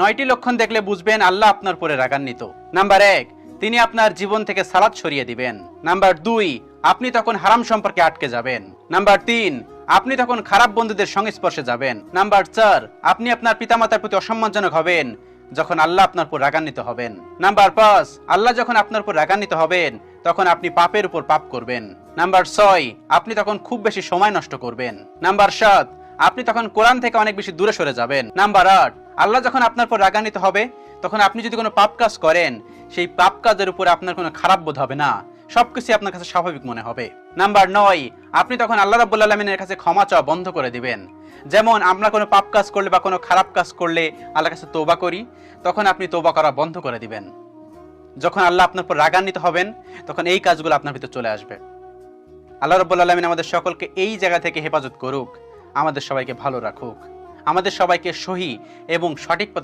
9টি লক্ষণ দেখলে বুঝবেন আল্লাহ আপনার উপরে রাগান্বিত। নাম্বার 1, তিনি আপনার জীবন থেকে সালাত সরিয়ে দিবেন। নাম্বার 2, আপনি তখন হারাম সম্পর্কে আটকে যাবেন। নাম্বার 3, আপনি তখন খারাপ বন্ধুদের সংস্পর্শে যাবেন। নাম্বার 4, আপনি আপনার পিতামাতার প্রতি অসম্মানজনক হবেন যখন আল্লাহ আপনার উপর রাগান্বিত হবেন। নাম্বার 5, আল্লাহ যখন আপনার উপর রাগান্বিত হবেন তখন আপনি পাপের উপর পাপ করবেন। নাম্বার 6, আপনি তখন খুব বেশি সময় নষ্ট করবেন। নাম্বার 7, আপনি তখন কোরআন থেকে অনেক বেশি দূরে সরে যাবেন। নাম্বার 8, আল্লাহ যখন আপনার উপর রাগান্বিত হবে তখন আপনি যদি কোনো পাপ কাজ করেন সেই পাপ কাজের উপরে আপনার কোনো খারাপ বোধ হবে না, সবকিছু আপনার কাছে স্বাভাবিক মনে হবে। নাম্বার 9, আপনি তখন আল্লাহ রাব্বুল আলামিনের কাছে ক্ষমা চাওয়া বন্ধ করে দিবেন। যেমন আমরা কোনো পাপ কাজ করলে বা কোনো খারাপ কাজ করলে আল্লাহর কাছে তওবা করি, তখন আপনি তওবা করা বন্ধ করে দিবেন। যখন আল্লাহ আপনার উপর রাগান্বিত হবেন তখন এই কাজগুলো আপনার ভিতর চলে আসবে। আল্লাহ রাব্বুল আলামিন আমাদের সকলকে এই জায়গা থেকে হেফাজত করুক, আমাদের সবাইকে ভালো রাখুক, আমাদের সবাইকে সহি এবং সঠিক